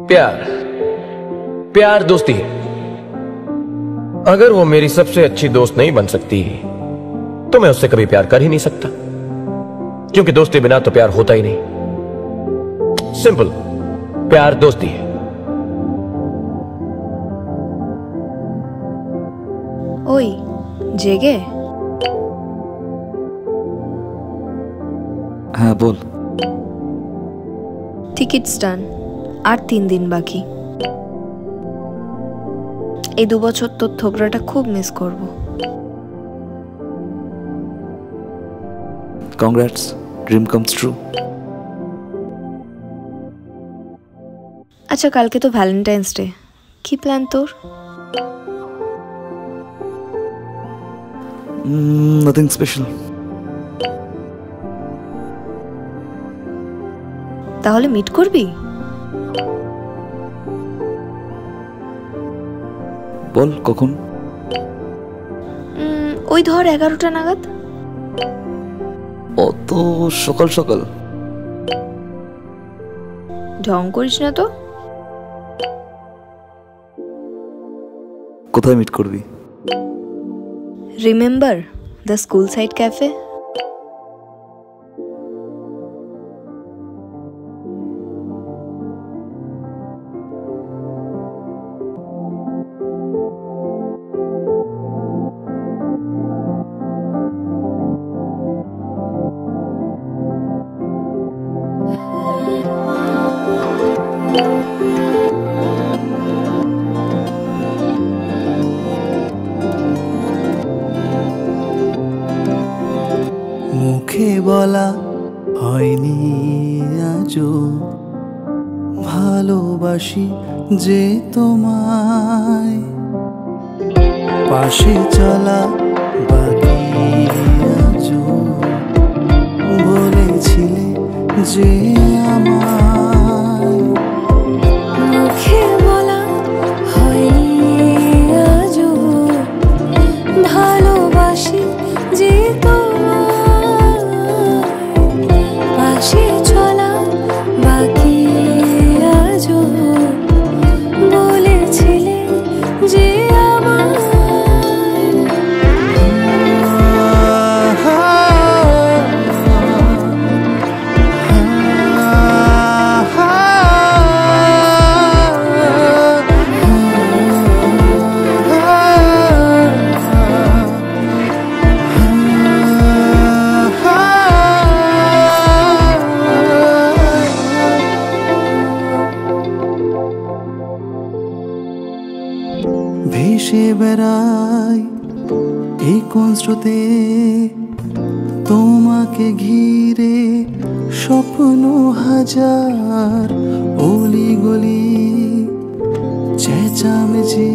प्यार प्यार दोस्ती। अगर वो मेरी सबसे अच्छी दोस्त नहीं बन सकती तो मैं उससे कभी प्यार कर ही नहीं सकता, क्योंकि दोस्ती बिना तो प्यार होता ही नहीं। सिंपल, प्यार दोस्ती है। ওই জেগে? হ্যাঁ বল। টিকিটস ডান, আর 3 দিন বাকি। এই 2 বছর তোর থোবরাটা খুব মিস করব। Congrats, dream comes true. আচ্ছা, কালকে তো ভ্যালেন্টাইন্স ডে, কি প্ল্যান তোর? Nothing special. তাহলে মিট করবি? বল কখন? ওই ধর 11টা নাগাদ। অত সকাল সকাল? ঢং করিস না তো। কোথায় মিট করবি? Remember the school side cafe? মুখে বলা হয়নি আজও ভালোবাসি যে তোমায়, পাশে চলা বাকি আজও বলেছিলে যে আমায়। মুখে বলা হয়নি আজও ভালোবাসি যে পাশে চলা বাকি আজও বলেছিলে যে ভেসে বেড়াই এই কোন স্রোতে তোমাকে ঘিরে, স্বপ্ন হাজার অলি গলি চেঁচামেচি,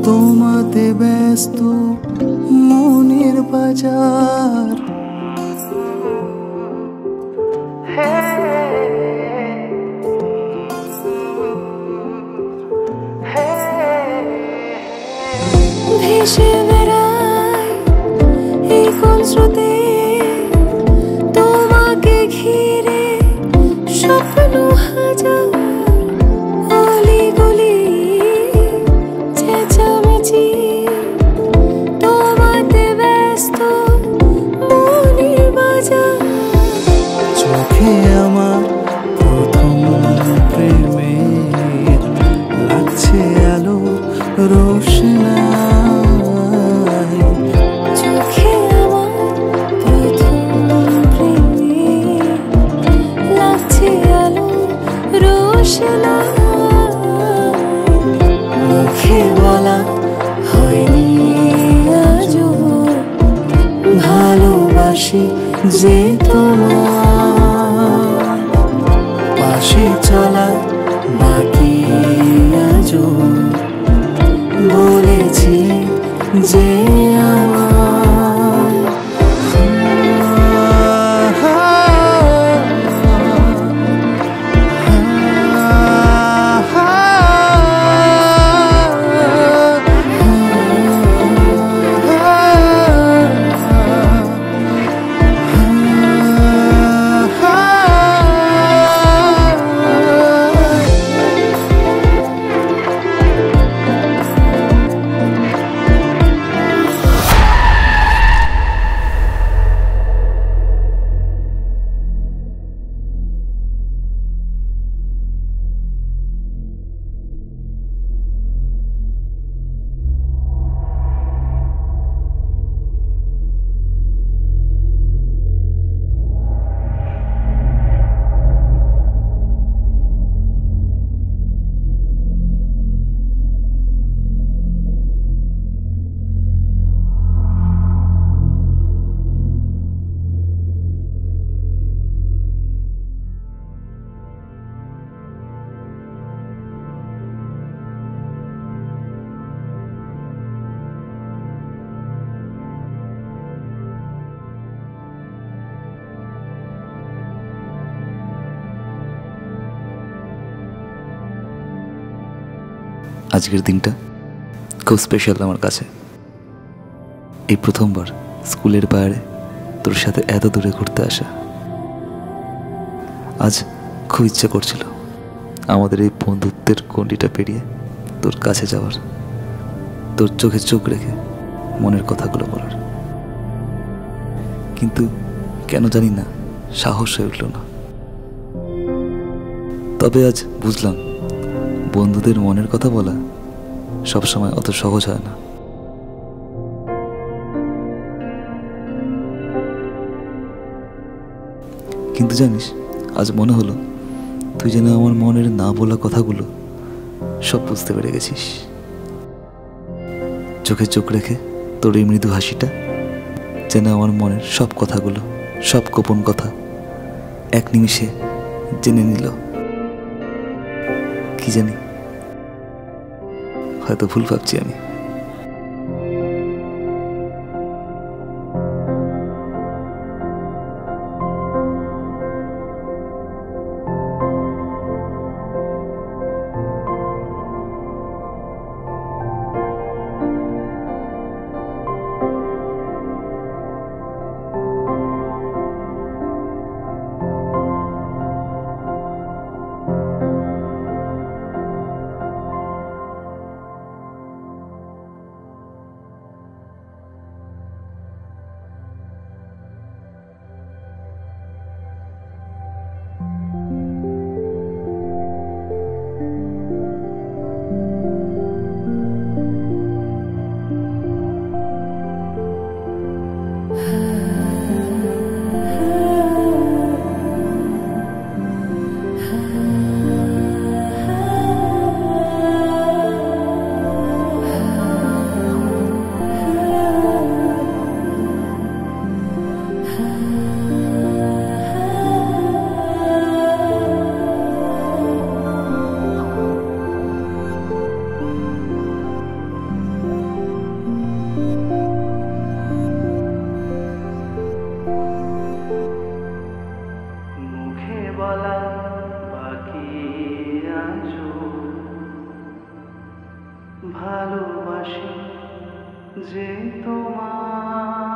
তোমাতে ব্যস্ত মনের বাজার। ভেসে বেড়াই এই কোন স্রোতে তোমাকে ঘিরে, স্বপ্ন হাজার অলি গলি চেঁচামেচি, তোমাতে ব্যস্ত মনের বাজার। চোখে আমার প্রথম প্রেমের লাগছে আলো রোশনাই, চোখে আমার প্রথম প্রেমের লাগছে আলো রোশনাই। মুখে বলা হয়নি আজও ভালোবাসি যে তোমায়, পাশে চলা বাকি আজও বলেছি যে আমায়। আজকের দিনটা খুব স্পেশাল আমার কাছে। এই প্রথমবার স্কুলের বাইরে তোর সাথে এত দূরে ঘুরতে আসা। আজ খুব ইচ্ছে করছিল আমাদের এই বন্ধুত্বের গণ্ডিটা পেরিয়ে তোর কাছে যাওয়ার, তোর চোখে চোখ রেখে মনের কথাগুলো বলার, কিন্তু কেন জানি না সাহস হয়ে উঠল না। তবে আজ বুঝলাম বন্ধুদের মনের কথা বলা সবসময় অত সহজ হয় না। কিন্তু জানিস, আজ মনে হলো তুই যেন আমার মনের না বলা কথাগুলো সব বুঝতে পেরে গেছিস। চোখে চোখ রেখে তোর এই মৃদু হাসিটা যেন আমার মনের সব কথাগুলো, সব গোপন কথা এক নিমিষে জেনে নিল। কি জানি, হয়তো ভুল ভাবছি আমি। বলা বাকি আজও ভালোবাসি যে তোমার